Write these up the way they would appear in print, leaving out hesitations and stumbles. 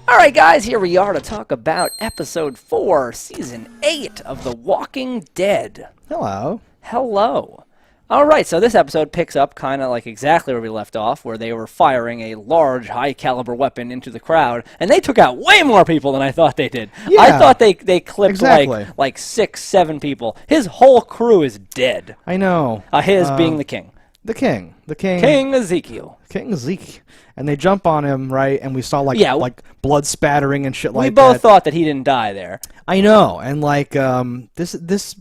All right, guys, here we are to talk about episode 4, season 8 of The Walking Dead. Hello. Hello. All right, so this episode picks up kind of like exactly where we left off, where they were firing a large, high-caliber weapon into the crowd, and they took out way more people than I thought they did. Yeah, I thought they clipped exactly. like 6, 7 people. His whole crew is dead. I know. His being the king. The king. King Ezekiel. King Zeke. And they jump on him, right? And we saw like blood spattering and shit like that. We both thought that he didn't die there. I know. And like I'll just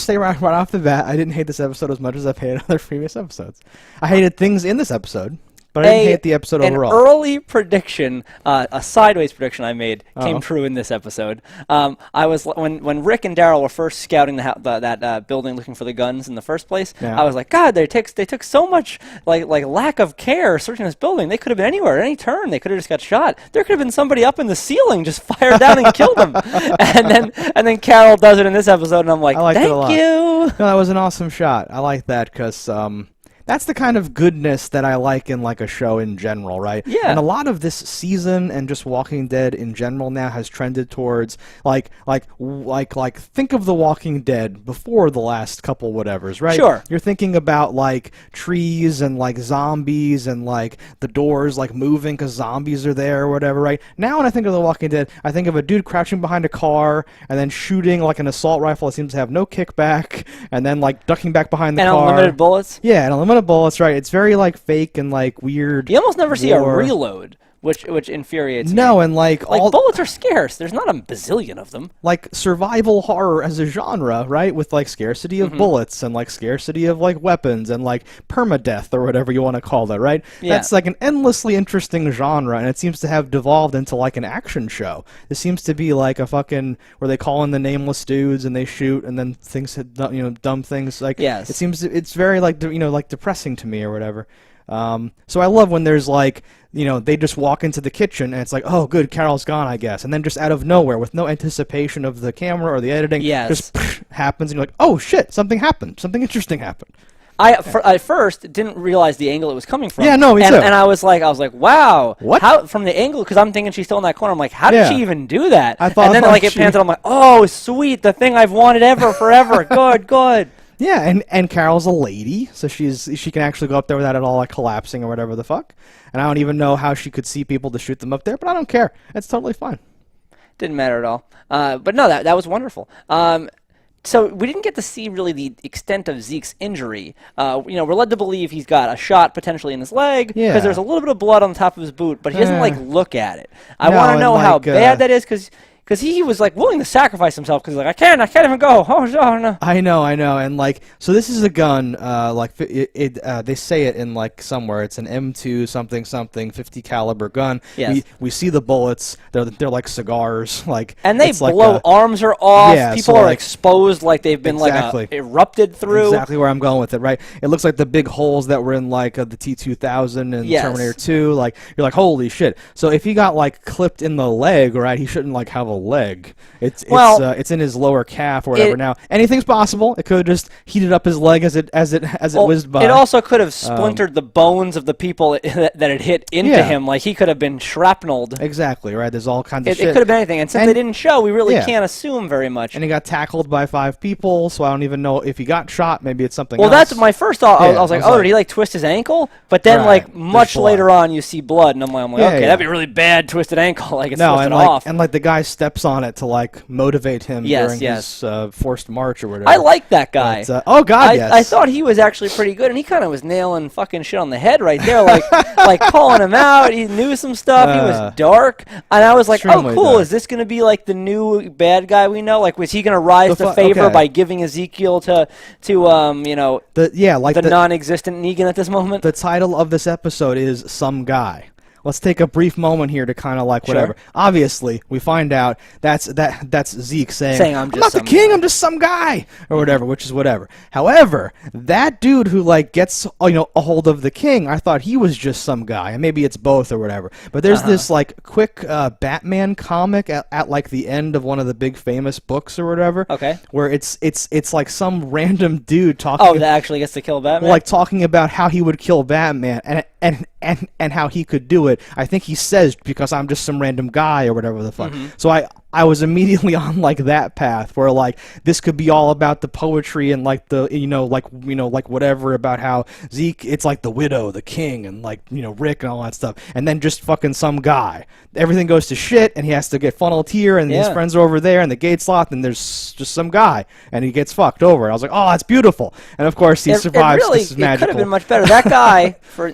say right off the bat, I didn't hate this episode as much as I've hated other previous episodes. I hated things in this episode, but I didn't hate the episode overall. An early prediction, a sideways prediction I made, came true in this episode. I was when Rick and Daryl were first scouting that building looking for the guns in the first place. Yeah. I was like, God, they took so much like lack of care searching this building. They could have been anywhere, at any turn. They could have just got shot. There could have been somebody up in the ceiling just fired down and killed them. And then Carol does it in this episode, and I'm like, thank you. No, that was an awesome shot. I like that because that's the kind of goodness that I like in like a show in general, right? Yeah. And a lot of this season and just Walking Dead in general now has trended towards like think of The Walking Dead before the last couple whatevers, right? Sure. You're thinking about like trees and like zombies and like the doors like moving because zombies are there or whatever, right? Now when I think of The Walking Dead, I think of a dude crouching behind a car and then shooting like an assault rifle that seems to have no kickback and then like ducking back behind the car. And unlimited bullets? Yeah, and unlimited bullets, right? It's very like fake and like weird. You almost never see a reload, which infuriates me. No, and like all bullets are scarce. There's not a bazillion of them. like survival horror as a genre, right? With like scarcity of bullets and like scarcity of like weapons and like permadeath or whatever you want to call that, right? Yeah. That's like an endlessly interesting genre, and it seems to have devolved into like an action show. It seems to be like a fucking where they call in the nameless dudes and they shoot and then things, dumb things. Like yes. It seems it's very like like depressing to me or whatever. So I love when there's like, they just walk into the kitchen and it's like, oh, good, Carol's gone, I guess. And then just out of nowhere, with no anticipation of the camera or the editing, just happens and you're like, oh, shit, something happened. Something interesting happened. I first didn't realize the angle it was coming from. Yeah, no, me too. And I was like, wow. What? How, from the angle, because I'm thinking she's still in that corner. I'm like, how did she even do that? I thought, and then like it pans out, I'm like, oh, sweet, the thing I've wanted forever. Good. Yeah, and Carol's a lady, so she can actually go up there without it all like collapsing or whatever the fuck. And I don't even know how she could see people to shoot them up there, but I don't care. It's totally fine. Didn't matter at all. But no, that was wonderful. So we didn't get to see really the extent of Zeke's injury. We're led to believe he's got a shot potentially in his leg because there's a little bit of blood on the top of his boot, but he doesn't like look at it. I want to know how bad that is because he was like willing to sacrifice himself because like I can't even go. Oh no. I know, and like so this is a gun. They say it in like somewhere. It's an M2 something 50 caliber gun. Yes. We see the bullets. They're like cigars. Like and they blow like arms are off. Yeah, people so are like, exposed like they've been like erupted through. Exactly where I'm going with it. Right. It looks like the big holes that were in like the T-2000 and Terminator 2. Like you're like holy shit. So if he got like clipped in the leg, right, he shouldn't like have a leg. It's in his lower calf or whatever. Now anything's possible. It could have just heated up his leg as it whizzed by. It also could have splintered the bones of the people that it hit into him. Like he could have been shrapneled. Exactly right. There's all kinds of shit. It could have been anything. And since they didn't show, we really can't assume very much. And he got tackled by 5 people, so I don't even know if he got shot. Maybe it's something else. Well, that's my first thought. I was like, did he like twist his ankle? But then like much later on, you see blood, and I'm like, okay, that'd be a really bad twisted ankle. Like it's twisted off. And like the guy steps on it to like motivate him during his forced march or whatever. I like that guy. But, oh God, yes. I thought he was actually pretty good, and he kind of was nailing fucking shit on the head right there, like calling him out. He knew some stuff. He was dark, and I was like, oh cool. Dark. Is this going to be like the new bad guy we know? Like was he going to rise to favor by giving Ezekiel to the non-existent Negan at this moment? The title of this episode is Some Guy. Let's take a brief moment here to kind of like whatever. Sure. Obviously, we find out that's Zeke saying I'm not the king, I'm just some guy or whatever, which is whatever. However, that dude who like gets a hold of the king, I thought he was just some guy, and maybe it's both or whatever. But there's this like quick Batman comic at like the end of one of the big famous books or whatever. Okay. Where it's like some random dude talking. Oh, that actually gets to kill Batman. Like talking about how he would kill Batman, and and how he could do it. I think he says, because I'm just some random guy or whatever the fuck. So I was immediately on like that path where like this could be all about the poetry and like the like whatever about how Zeke, it's like the widow, the king, and like Rick and all that stuff, and then just fucking some guy. Everything goes to shit, and he has to get funneled here, and his friends are over there, and the gate's locked, and there's just some guy, and he gets fucked over. I was like, oh, that's beautiful, and of course he survives. This is magical. It could have been much better. That guy, for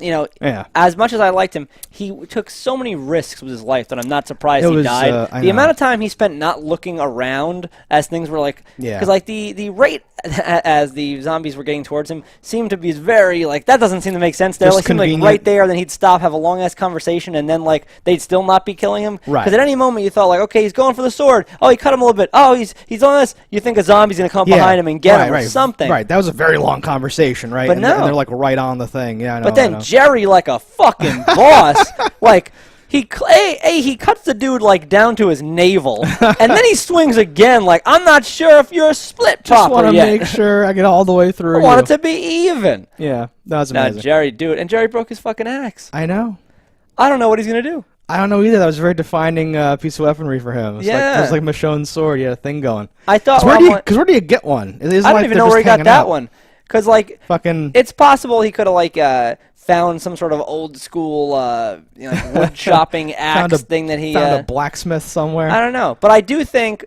as much as I liked him, he took so many risks with his life that I'm not surprised he died. The amount of time he spent not looking around as things were like, because like the rate as the zombies were getting towards him seemed to be very like, that doesn't seem to make sense. They like seemed like right there, then he'd stop, have a long ass conversation, and then like they'd still not be killing him. Right. Because at any moment you thought like, okay, he's going for the sword. Oh, he cut him a little bit. Oh, he's on this. You think a zombie's gonna come behind him and get him or something. Right. That was a very long conversation, right? But and they're like right on the thing. Yeah. I know, but then Jerry, like a fucking boss, like. He cuts the dude like down to his navel, and then he swings again. Like, I'm not sure if you're a split popper yet. Just want to make sure I get all the way through. I want it to be even. Yeah, that was amazing. Jerry, dude, and Jerry broke his fucking axe. I know. I don't know what he's gonna do. I don't know either. That was a very defining piece of weaponry for him. It was like Michonne's sword. He had a thing going. I thought. Because where do you get one? I don't even know where he got that one. Because like, it's possible he could have like found some sort of old school like wood chopping axe thing that he found a blacksmith somewhere. I don't know, but I do think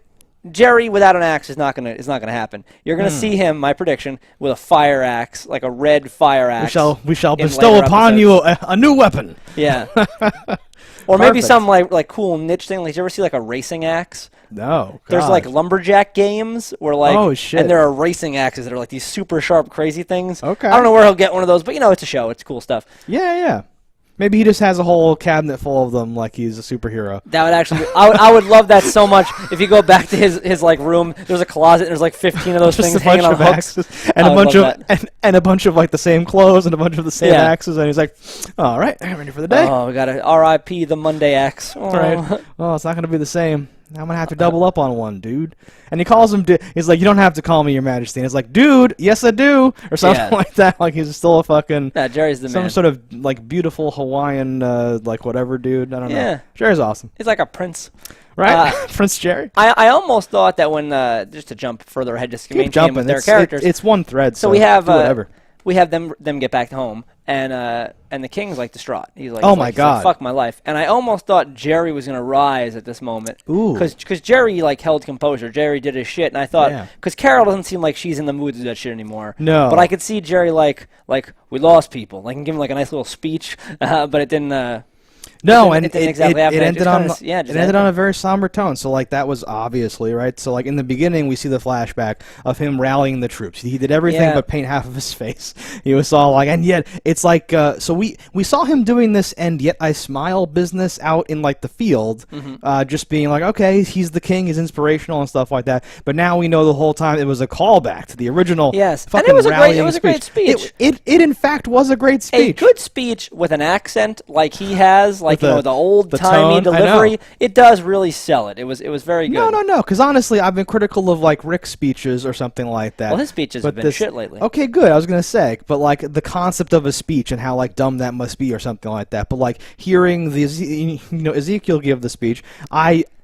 Jerry without an axe is not gonna happen. You're gonna see him, my prediction, with a fire axe, like a red fire axe. We shall bestow upon you a new weapon. Yeah. Or maybe some like cool niche thing. Like, did you ever see like a racing axe? No. There's like lumberjack games where like, oh shit, and there are racing axes that are like these super sharp, crazy things. Okay. I don't know where he'll get one of those, but it's a show. It's cool stuff. Yeah. Maybe he just has a whole cabinet full of them, like he's a superhero. That would actually, I would love that so much. If you go back to his like room, there's a closet, and there's like 15 of those things hanging on hooks, and a bunch of like the same clothes and a bunch of the same axes, and he's like, all right, I'm ready for the day. Oh, we got to R.I.P. the Monday axe. Oh. Right. Oh, it's not gonna be the same. I'm gonna have to double up on one, dude. And he calls him. He's like, "You don't have to call me Your Majesty." And he's like, "Dude, yes I do," or something like that. Like he's still a fucking Jerry's the man. Some sort of like beautiful Hawaiian like whatever dude. I don't know. Jerry's awesome. He's like a prince, right? Prince Jerry. I almost thought that when just to jump further ahead, just to maintain with their characters. It's one thread. So we have whatever. We have them get back home, and the king's like distraught. He's like, oh my god, fuck my life. And I almost thought Jerry was gonna rise at this moment. Ooh, because Jerry like held composure. Jerry did his shit, and I thought because Carol doesn't seem like she's in the mood to do that shit anymore. No, but I could see Jerry like we lost people. Like, and give him like a nice little speech, but it didn't. No, it ended on a very somber tone. So like that was obviously right. So like in the beginning, we see the flashback of him rallying the troops. He did everything but paint half of his face. He was all like, and yet it's like so we saw him doing this, and yet I smile business out in like the field, just being like, okay, he's the king, he's inspirational and stuff like that. But now we know the whole time it was a callback to the original. Yes, and it was a great speech. It in fact was a great speech. A good speech with an accent like he has. Like, the old-timey delivery, it does really sell it. It was very good. No, because honestly, I've been critical of, like, Rick's speeches or something like that. Well, his speeches have been shit lately. Okay, good, I was going to say, but, like, the concept of a speech and how, like, dumb that must be or something like that, but, like, hearing Ezekiel give the speech,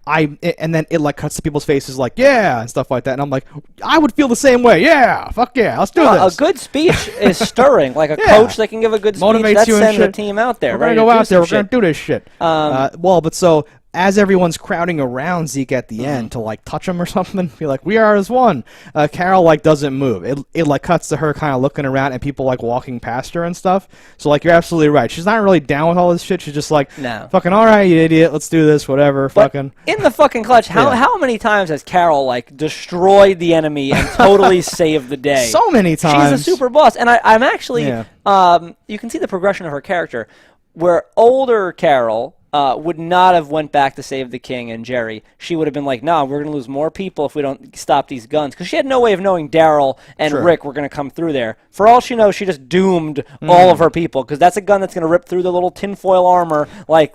and then it like cuts to people's faces like, yeah, and stuff like that, and I'm like, I would feel the same way. Yeah, fuck yeah, let's do this. A good speech is stirring. Like a coach that can give a good speech, that sends the team out there. We're gonna go out there. We're gonna do this shit. But so as everyone's crowding around Zeke at the end to like touch him or something, be like, we are as one. Carol like doesn't move. It like cuts to her kind of looking around and people like walking past her and stuff. So like you're absolutely right. She's not really down with all this shit. She's just like, fucking all right, you idiot. Let's do this. Whatever. But fucking in the fucking clutch. How many times has Carol like destroyed the enemy and totally saved the day? So many times. She's a super boss, and I'm actually you can see the progression of her character, where older Carol would not have went back to save the king and Jerry. She would have been like, "No, we're going to lose more people if we don't stop these guns." Because she had no way of knowing Daryl and Rick were going to come through there. For all she knows, she just doomed all of her people. Because that's a gun that's going to rip through the little tinfoil armor. Like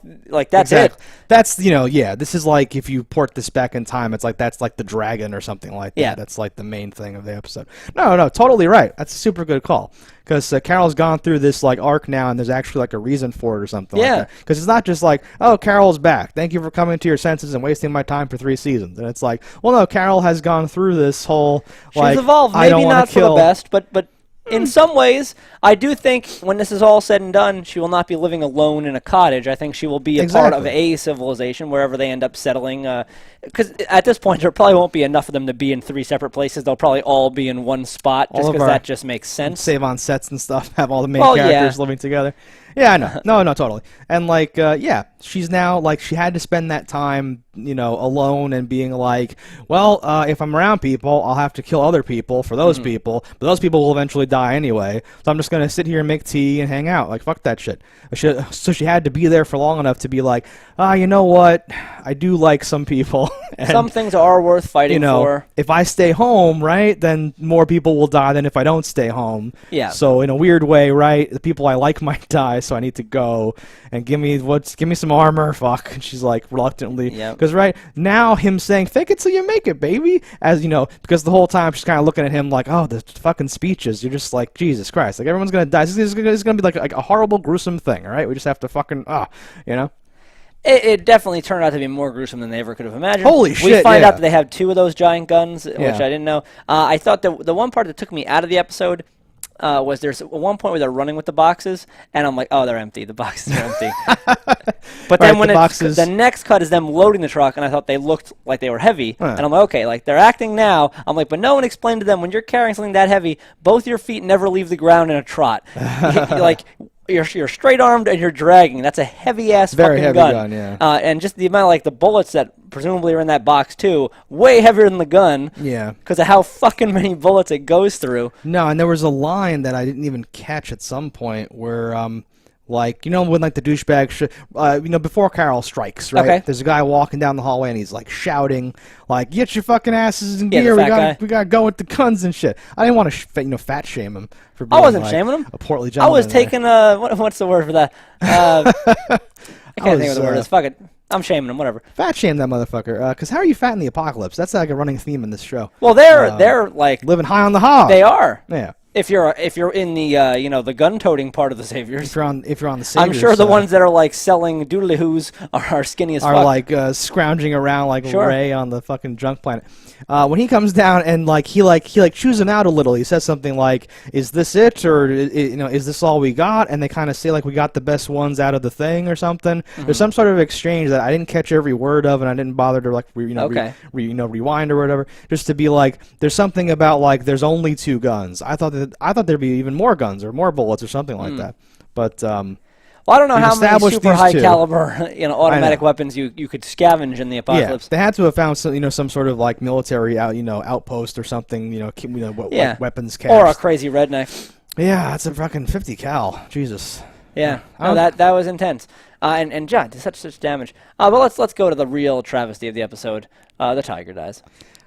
that's it. That's, this is like if you port this back in time, it's like that's like the dragon or something like that. Yeah. That's like the main thing of the episode. No, totally right. That's a super good call. Because Carol's gone through this like arc now, and there's actually like a reason for it or something like that. Because it's not just like, oh, Carol's back. Thank you for coming to your senses and wasting my time for 3 seasons. And it's like, well, no, Carol has gone through this whole like, she's evolved, maybe not for the best, but in some ways, I do think when this is all said and done, she will not be living alone in a cottage. I think she will be a part of a civilization wherever they end up settling. Because at this point, there probably won't be enough of them to be in 3 separate places. They'll probably all be in one spot, just because that just makes sense. Save on sets and stuff, have all the main characters living together. Yeah, I know. No, totally. And like, she's now like she had to spend that time, alone and being like, well, if I'm around people, I'll have to kill other people for those people, but those people will eventually die anyway. So I'm just gonna sit here and make tea and hang out. Like, fuck that shit. So she had to be there for long enough to be like, you know what? I do like some people. And, some things are worth fighting for. If I stay home, right, then more people will die than if I don't stay home. Yeah. So in a weird way, right, the people I like might die, so I need to go and give me some armor. Fuck. And she's like reluctantly, because right now him saying "fake it till you make it, baby," as because the whole time she's kind of looking at him like, oh, the fucking speeches. You're just like, Jesus Christ, like everyone's gonna die. This is gonna be like a horrible, gruesome thing. All right, we just have to fucking It definitely turned out to be more gruesome than they ever could have imagined. Holy shit, we find out that they have 2 of those giant guns, which I didn't know. I thought the one part that took me out of the episode was there's one point where they're running with the boxes, and I'm like, oh, they're empty. The boxes are empty. But then when the next cut is them loading the truck, and I thought they looked like they were heavy, and I'm like, okay, like they're acting now. I'm like, but no one explained to them when you're carrying something that heavy, both your feet never leave the ground in a trot. You're straight armed and you're dragging. That's a heavy ass Very fucking heavy gun. Yeah. And just the amount of the bullets that presumably are in that box too, way heavier than the gun. Yeah. Because of how fucking many bullets it goes through. No, and there was a line that I didn't even catch at some point where when the douchebag before Carol strikes, right? Okay. There's a guy walking down the hallway and he's like shouting, like, "Get your fucking asses in Yeah, gear! the fat We gotta go with the guns and shit." I didn't want to fat shame him for being I wasn't shaming him. A portly gentleman. I was taking what's the word for that? I can't think of the word. Fuck it. I'm shaming him. Whatever. Fat shame that motherfucker. Because how are you fat in the apocalypse? That's like a running theme in this show. Well, they're like living high on the hog. They are. Yeah. If you're in the the gun-toting part of the Saviors, if you're on the Saviors, I'm sure the ones that are like selling doodly-hoos are skinny as fuck. Are like scrounging around like Ray on the fucking junk planet. When he comes down and he chews him out a little. He says something like, "Is this it, or is this all we got?" And they kind of say like, "We got the best ones out of the thing," or something. Mm-hmm. There's some sort of exchange that I didn't catch every word of, and I didn't bother to rewind or whatever, just to be like, there's something about like there's only 2 guns. I thought there'd be even more guns or more bullets or something like that. But well, I don't know how many super high caliber automatic weapons you could scavenge in the apocalypse. Yeah, they had to have found some sort of like military outpost or something. Weapons cache. Or a crazy redneck. Yeah, that's a fucking 50 cal. Jesus. Yeah, that was intense. And John did such damage. But let's go to the real travesty of the episode. The tiger dies.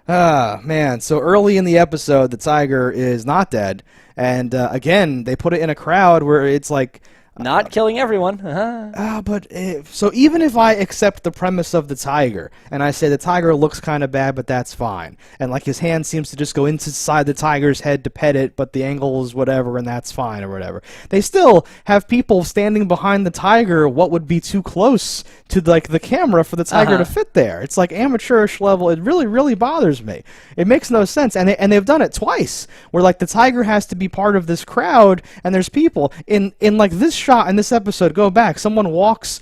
Man. So early in the episode, the tiger is not dead. And again, they put it in a crowd where it's like... Not killing everyone. So even if I accept the premise of the tiger, and I say the tiger looks kind of bad, but that's fine, and like his hand seems to just go inside the tiger's head to pet it, but the angle is whatever, and that's fine or whatever. They still have people standing behind the tiger what would be too close to like the camera for the tiger to fit there. It's like amateurish level. It really, really bothers me. It makes no sense, and they've done it twice, where like the tiger has to be part of this crowd, and there's people in like this shot in this episode. Go back. Someone walks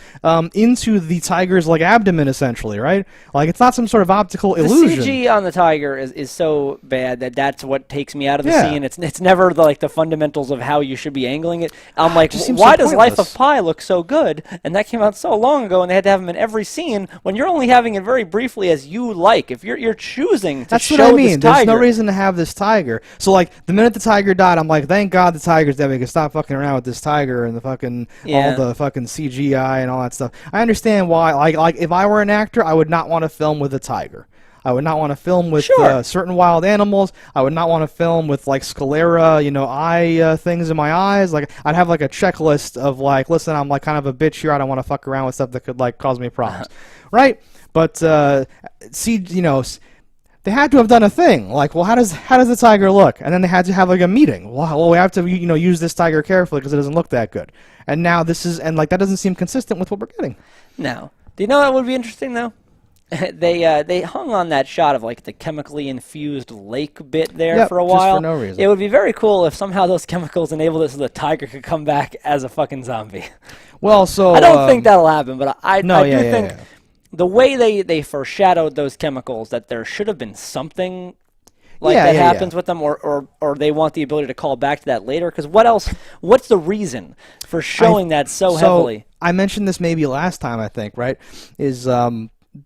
into the tiger's like abdomen, essentially, right? Like it's not some sort of optical illusion. The CG on the tiger is so bad that's what takes me out of the scene. It's never the fundamentals of how you should be angling it. I'm like, why does Life of Pi look so good? And that came out so long ago, and they had to have him in every scene when you're only having it very briefly as you like. If you're choosing to show this tiger. That's what I mean. There's no reason to have this tiger. So like the minute the tiger died, I'm like, thank God the tiger's dead. We can stop fucking around with this tiger and the fucking all the fucking CGI and all that stuff. I understand why. Like if I were an actor, I would not want to film with a tiger. I would not want to film with certain wild animals. I would not want to film with like sclera, eye things in my eyes. Like I'd have like a checklist of like, listen, I'm like kind of a bitch here. I don't want to fuck around with stuff that could like cause me problems, right? But they had to have done a thing. Like, well, how does the tiger look? And then they had to have like a meeting. Well, we have to use this tiger carefully because it doesn't look that good. And now that doesn't seem consistent with what we're getting. No. Do you know what would be interesting though? They hung on that shot of like the chemically infused lake bit there for a while. Just for no reason. It would be very cool if somehow those chemicals enabled it so the tiger could come back as a fucking zombie. Well, so I don't think that'll happen, but I do think the way they foreshadowed those chemicals, that there should have been something like that happens with them, or they want the ability to call back to that later. Because what else? What's the reason for showing that so heavily? I mentioned this maybe last time, I think, right? Is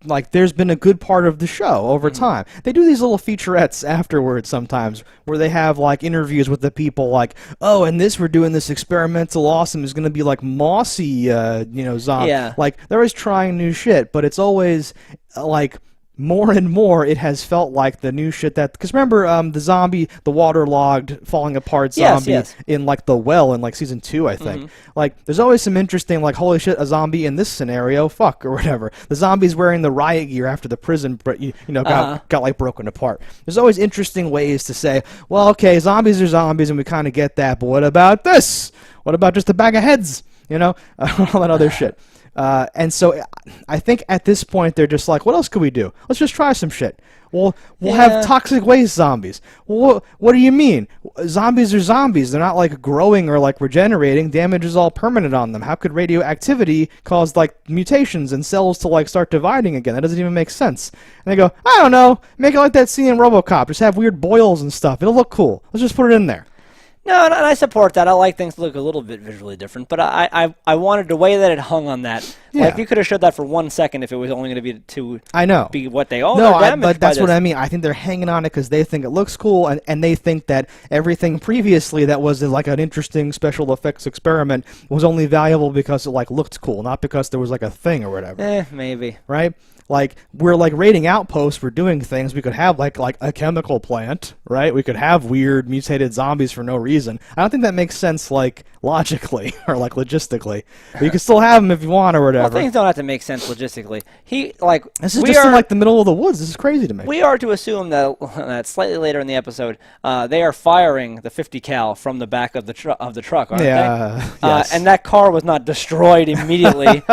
like there's been a good part of the show over time. They do these little featurettes afterwards sometimes where they have like interviews with the people like, oh, and we're doing this experimental awesome is going to be like mossy, zombie. Yeah. Like they're always trying new shit, but it's always like more and more it has felt like the new shit because remember the zombie, the waterlogged, falling apart zombie in like the well in like season 2, I think. Like there's always some interesting like, holy shit, a zombie in this scenario, fuck, or whatever. The zombie's wearing the riot gear after the prison got like broken apart. There's always interesting ways to say, well, okay, zombies are zombies and we kind of get that, but what about this? What about just a bag of heads? All that other shit. And so I think at this point they're just like, what else could we do? Let's just try some shit. We'll have toxic waste zombies. Well, what do you mean? Zombies are zombies. They're not like growing or like regenerating. Damage is all permanent on them. How could radioactivity cause like mutations and cells to like start dividing again? That doesn't even make sense. And they go, I don't know. Make it like that scene in RoboCop. Just have weird boils and stuff. It'll look cool. Let's just put it in there. No, and I support that. I like things to look a little bit visually different, but I wanted the way that it hung on that. Yeah. Like you could have showed that for 1 second if it was only going to be what they all but that's what I mean. I think they're hanging on it because they think it looks cool, and they think that everything previously that was like an interesting special effects experiment was only valuable because it like looked cool, not because there was like a thing or whatever. Maybe. Right? Like we're like raiding outposts, we're doing things. We could have like a chemical plant, right? We could have weird mutated zombies for no reason. I don't think that makes sense like logically or like logistically. But you can still have them if you want or whatever. Well, things don't have to make sense logistically. This is just in like the middle of the woods. This is crazy to me. We are to assume that slightly later in the episode, they are firing the 50 cal from the back of the truck, aren't they? Yes. And that car was not destroyed immediately.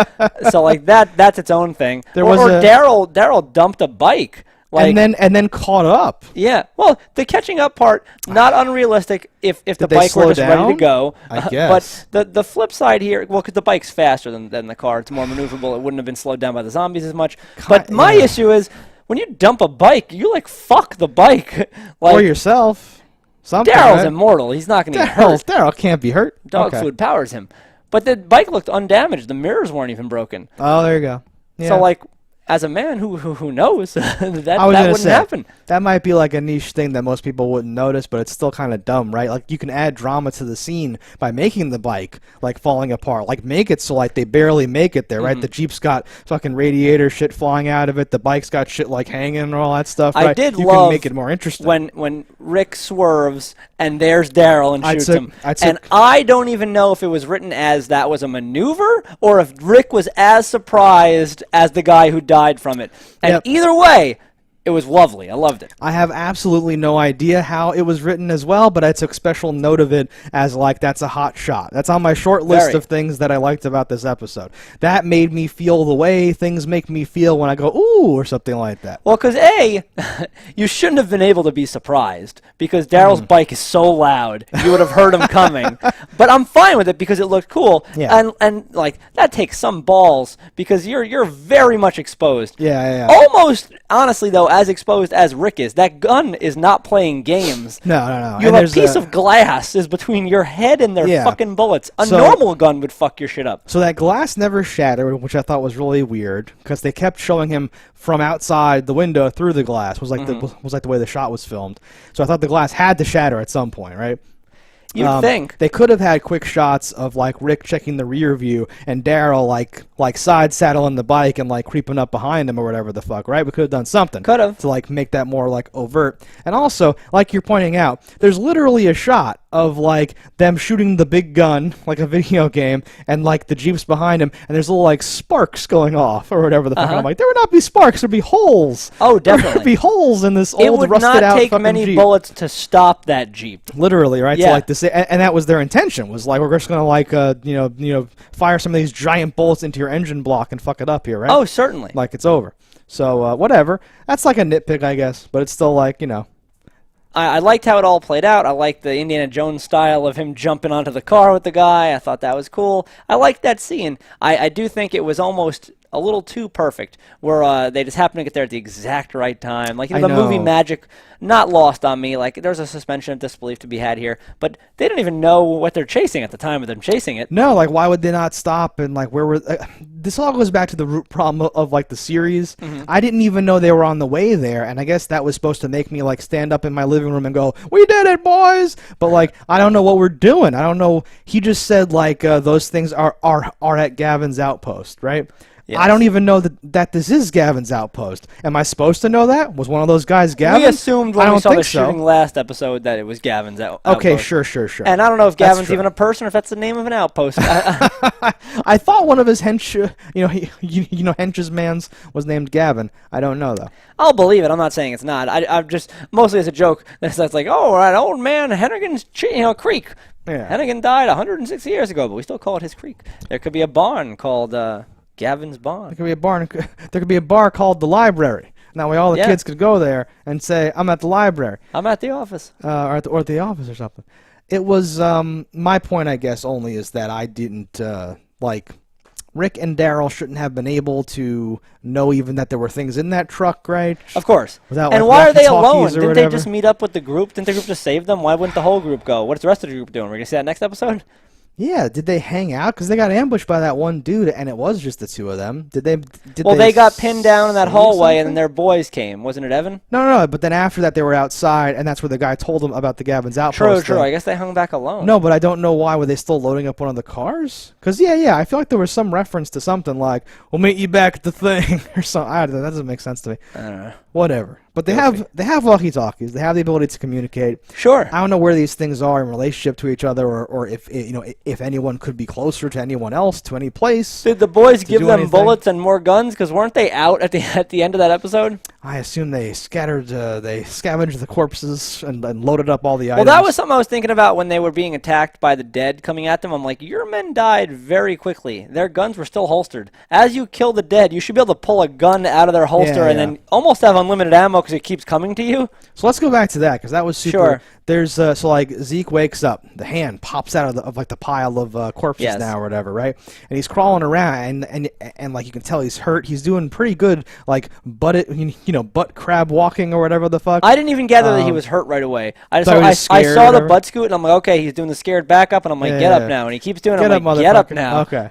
So like that's its own thing. Daryl dumped a bike. Like, and then caught up. Yeah. Well, the catching up part, not unrealistic if the bike were just ready to go. I guess. But the flip side here, well, because the bike's faster than the car. It's more maneuverable. It wouldn't have been slowed down by the zombies as much. But my issue is, when you dump a bike, you, like, fuck the bike. Like, or yourself. Daryl's immortal. He's not going to get hurt. Daryl can't be hurt. Dog food powers him. But the bike looked undamaged. The mirrors weren't even broken. Oh, there you go. Yeah. So, like, as a man who knows, that wouldn't happen. That might be like a niche thing that most people wouldn't notice, but it's still kind of dumb, right? Like you can add drama to the scene by making the bike like falling apart. Like make it so like they barely make it there, right? The Jeep's got fucking radiator shit flying out of it. The bike's got shit like hanging and all that stuff. Right? You can make it more interesting when Rick swerves and there's Daryl and shoots him. And I don't even know if it was written as that was a maneuver or if Rick was as surprised as the guy who died from it. And either way, it was lovely. I loved it. I have absolutely no idea how it was written as well, but I took special note of it as like that's a hot shot. That's on my short list of things that I liked about this episode. That made me feel the way things make me feel when I go, ooh, or something like that. Well, because you shouldn't have been able to be surprised because Daryl's bike is so loud. You would have heard him coming. But I'm fine with it because it looked cool. Yeah. And like that takes some balls because you're very much exposed. Yeah. Almost, honestly, though, as exposed as Rick is, that gun is not playing games. No. You have a piece of glass is between your head and their fucking bullets. A normal gun would fuck your shit up. So that glass never shattered, which I thought was really weird because they kept showing him from outside the window through the glass. Was like the way the shot was filmed. So I thought the glass had to shatter at some point, right? You'd think. They could have had quick shots of like Rick checking the rear view and Daryl like side saddling the bike and like creeping up behind him or whatever the fuck, right? We could have done something. Could have. To like make that more like overt. And also, like you're pointing out, there's literally a shot of like them shooting the big gun like a video game and like the Jeep's behind him and there's little like sparks going off or whatever the fuck. I'm like, there would not be sparks, there'd be holes. Oh, definitely. There would be holes in this it old would rusted not out take fucking many Jeep. bullets to stop that Jeep. Literally, right? Yeah. So like this, and that was their intention. Was like we're just gonna like fire some of these giant bullets into your engine block and fuck it up here, right? Oh, certainly. Like it's over. So whatever. That's like a nitpick, I guess, but it's still like I liked how it all played out. I liked the Indiana Jones style of him jumping onto the car with the guy. I thought that was cool. I liked that scene. I do think it was almost a little too perfect, where they just happened to get there at the exact right time. Like, the movie magic, not lost on me. Like, there's a suspension of disbelief to be had here, but they don't even know what they're chasing at the time of them chasing it. No, like, why would they not stop? And like, where were this all goes back to the root problem of like the series. I didn't even know they were on the way there, and I guess that was supposed to make me like stand up in my living room and go, "We did it, boys!" But like, I don't know what we're doing. I don't know. He just said like those things are at Gavin's outpost, right? Yes. I don't even know that this is Gavin's outpost. Am I supposed to know that? Was one of those guys Gavin? We assumed when we saw the shooting last episode that it was Gavin's outpost. Okay, sure. And I don't know if Gavin's even a person or if that's the name of an outpost. I thought one of his hench's mans was named Gavin. I don't know, though. I'll believe it. I'm not saying it's not. I'm just, mostly as a joke, that's like, oh, that old man, Hennigan's creek. Yeah. Hennigan died 160 years ago, but we still call it his creek. There could be a barn called Gavin's Barn. There could be a barn. There could be a bar called the Library. That way, all the kids could go there and say, "I'm at the library." I'm at the office. Or at the office or something. It was my point, I guess, only is that I didn't like. Rick and Daryl shouldn't have been able to know even that there were things in that truck, right? Of course. Without, and like, why are they alone? Didn't Didn't they just meet up with the group? Didn't the group just save them? Why wouldn't the whole group go? What's the rest of the group doing? We're going to see that next episode? Yeah, did they hang out? Because they got ambushed by that one dude, and it was just the two of them. They got pinned down in that hallway, and then their boys came. Wasn't it Evan? No, but then after that, they were outside, and that's where the guy told them about the Gavin's outpost. True. I guess they hung back alone. No, but I don't know why. Were they still loading up one of the cars? Because, yeah, I feel like there was some reference to something like, "We'll meet you back at the thing," or something. I don't know. That doesn't make sense to me. I don't know. Whatever. But they have walkie-talkies. They have the ability to communicate. Sure. I don't know where these things are in relationship to each other, or if anyone could be closer to anyone else, to any place. Did the boys give them bullets and more guns? Because weren't they out at the end of that episode? I assume they scavenged the corpses and loaded up all the items. Well, that was something I was thinking about when they were being attacked by the dead coming at them. I'm like, your men died very quickly. Their guns were still holstered. As you kill the dead, you should be able to pull a gun out of their holster and then almost have unlimited ammo because it keeps coming to you. So let's go back to that because that was super. Sure. There's so like Zeke wakes up, the hand pops out of the pile of corpses now or whatever, right? And he's crawling around and like you can tell he's hurt. He's doing pretty good like butt crab walking or whatever the fuck. I didn't even gather that he was hurt right away. I saw the butt scoot and I'm like, okay, he's doing the scared back up and I'm like, get up now, and he keeps doing it. I'm like, get up now. Okay.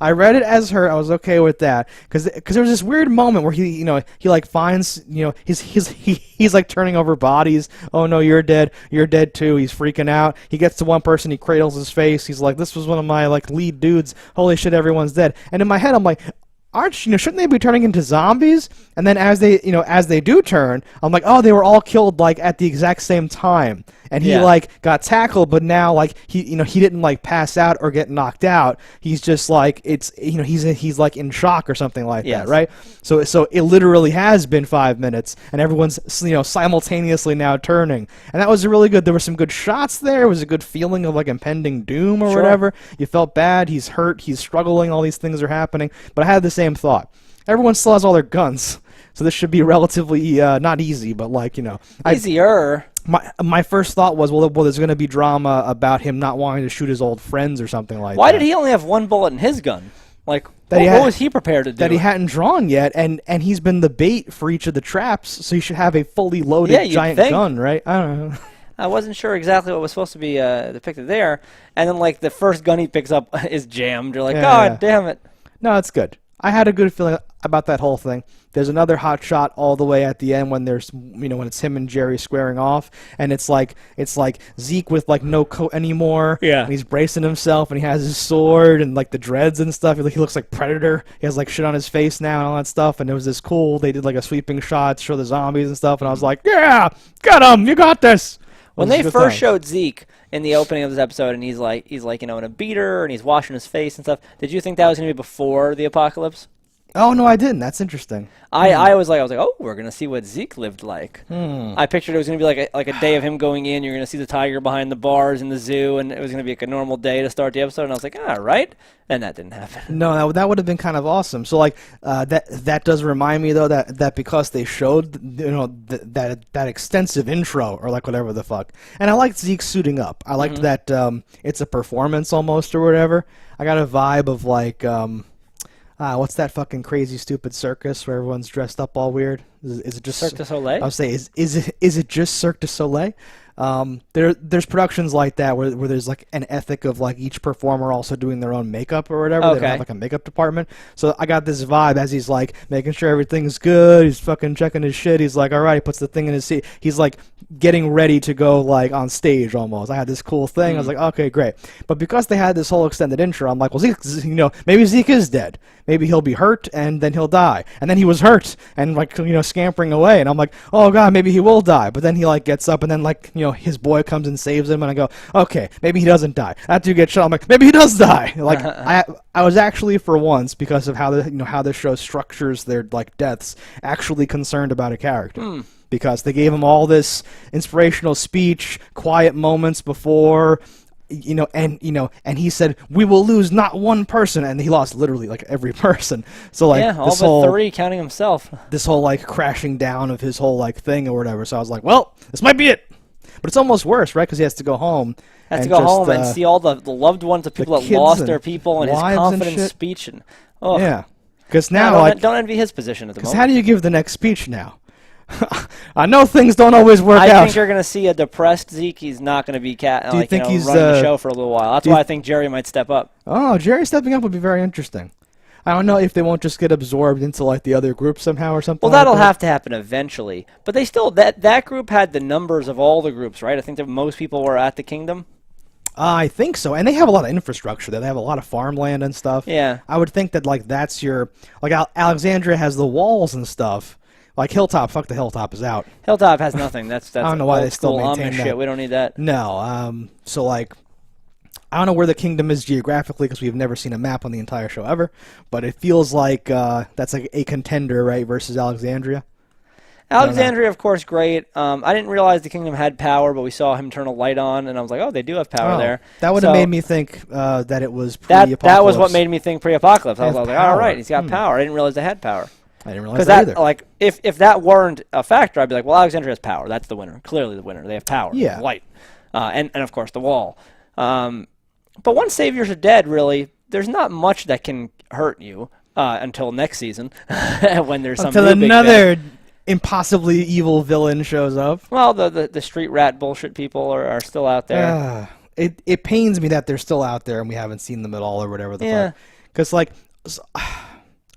I read it as hurt. I was okay with that because there was this weird moment where he like finds he's like turning over bodies. Oh no, you're dead too. He's freaking out. He gets to one person, he cradles his face. He's like, this was one of my like lead dudes. Holy shit, everyone's dead. And in my head, I'm like, shouldn't they be turning into zombies? And then as they do turn, I'm like, oh, they were all killed like at the exact same time. And he like got tackled, but now like he didn't like pass out or get knocked out. He's just like he's like in shock or something like that, right? So it literally has been 5 minutes, and everyone's simultaneously now turning, and that was really good. There were some good shots there. It was a good feeling of like impending doom or whatever. You felt bad. He's hurt. He's struggling. All these things are happening. But I had the same thought. Everyone still has all their guns, so this should be relatively not easy, but like easier. My first thought was, well, there's going to be drama about him not wanting to shoot his old friends or something like that. Why did he only have one bullet in his gun? Like, what was he prepared to do? That he hadn't drawn yet, and he's been the bait for each of the traps, so he should have a fully loaded giant gun, right? I don't know. I wasn't sure exactly what was supposed to be depicted there, and then like the first gun he picks up is jammed. You're like, God damn it. No, it's good. I had a good feeling. about that whole thing. There's another hot shot all the way at the end when there's, when it's him and Jerry squaring off, and it's like Zeke with like no coat anymore. Yeah. And he's bracing himself, and he has his sword and like the dreads and stuff. He looks like Predator. He has like shit on his face now and all that stuff. And it was this cool. They did like a sweeping shot to show the zombies and stuff. And I was like, yeah, get him. You got this. When they first showed Zeke in the opening of this episode, and he's like in a beater and he's washing his face and stuff, did you think that was going to be before the apocalypse? Oh, no, I didn't. That's interesting. I was like, oh, we're going to see what Zeke lived like. I pictured it was going to be like a day of him going in. You're going to see the tiger behind the bars in the zoo, and it was going to be like a normal day to start the episode. And I was like, all right. And that didn't happen. No, that would have been kind of awesome. So, like, that does remind me, though, that because they showed, that extensive intro, or like whatever the fuck. And I liked Zeke suiting up. I liked that it's a performance almost or whatever. I got a vibe of like... what's that fucking crazy stupid circus where everyone's dressed up all weird? Is it just Cirque du Soleil? I would say is it just Cirque du Soleil? There's productions like that where there's like an ethic of like each performer also doing their own makeup or whatever. Okay. They don't have like a makeup department. So I got this vibe as he's like making sure everything's good. He's fucking checking his shit. He's like, all right, he puts the thing in his seat. He's like getting ready to go like on stage almost. I had this cool thing. I was like, okay, great. But because they had this whole extended intro, I'm like, well, Zeke, maybe Zeke is dead. Maybe he'll be hurt and then he'll die. And then he was hurt and like, scampering away. And I'm like, oh God, maybe he will die. But then he like gets up and then like, his boy comes and saves him. And I go, okay, maybe he doesn't die. After you get shot, I'm like, maybe he does die. Like I was actually for once, because of how how the show structures their like deaths, actually concerned about a character. Because they gave him all this inspirational speech, quiet moments before, and he said, we will lose not one person, and he lost literally like every person. So like all but 3, counting himself. This whole like crashing down of his whole like thing or whatever. So I was like, well, this might be it. But it's almost worse, right? Because he has to go home. And see all the loved ones of people that lost their people, and his confident speech. And yeah, because now don't envy his position at the moment. Because how do you give the next speech now? I know things don't always work out. I think you're going to see a depressed Zeke. He's not going to be running the show for a little while. That's why I think Jerry might step up. Oh, Jerry stepping up would be very interesting. I don't know if they won't just get absorbed into like the other group somehow or something. Well, that'll have to happen eventually. But they still that group had the numbers of all the groups, right? I think that most people were at the Kingdom. I think so, and they have a lot of infrastructure there. They have a lot of farmland and stuff. Yeah, I would think that like that's your Alexandria has the walls and stuff. Like Hilltop, fuck the Hilltop is out. Hilltop has nothing. That's I don't know why they still maintain that. Shit. We don't need that. No. So like, I don't know where the Kingdom is geographically because we've never seen a map on the entire show ever. But it feels like that's like a contender, right, versus Alexandria. Alexandria, of course, great. I didn't realize the Kingdom had power, but we saw him turn a light on, and I was like, oh, they do have power there. That would have made me think that it was pre-apocalypse. That was what made me think pre-apocalypse. I was like, all right, he's got power. I didn't realize they had power. I didn't realize that either. Like, if that weren't a factor, I'd be like, well, Alexandria has power. That's the winner. Clearly the winner. They have power. Yeah. Light. And of course, the wall. But once saviors are dead, really, there's not much that can hurt you until next season when there's some until another impossibly evil villain shows up. Well, the street rat bullshit people are still out there. It pains me that they're still out there and we haven't seen them at all or whatever the fuck. Because, like...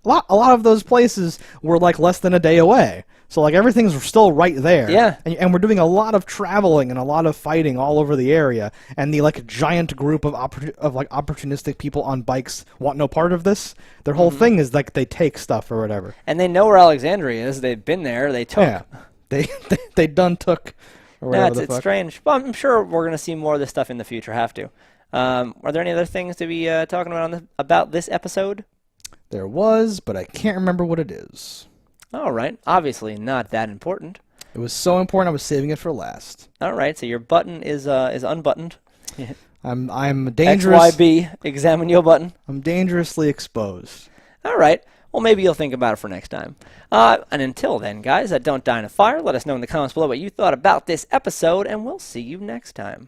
A lot of those places were like less than a day away. So like everything's still right there. Yeah. And we're doing a lot of traveling and a lot of fighting all over the area. And the like giant group of like opportunistic people on bikes want no part of this. Their whole thing is like they take stuff or whatever. And they know where Alexandria is. They've been there. They took. Yeah. They done took. Or whatever it's strange. But I'm sure we're going to see more of this stuff in the future. Have to. Are there any other things to be talking about this episode? There was, but I can't remember what it is. All right. Obviously not that important. It was so important I was saving it for last. All right. So your button is unbuttoned. I'm dangerous. XYB. Examine your button. I'm dangerously exposed. All right. Well, maybe you'll think about it for next time. And until then, guys, don't die in a fire. Let us know in the comments below what you thought about this episode, and we'll see you next time.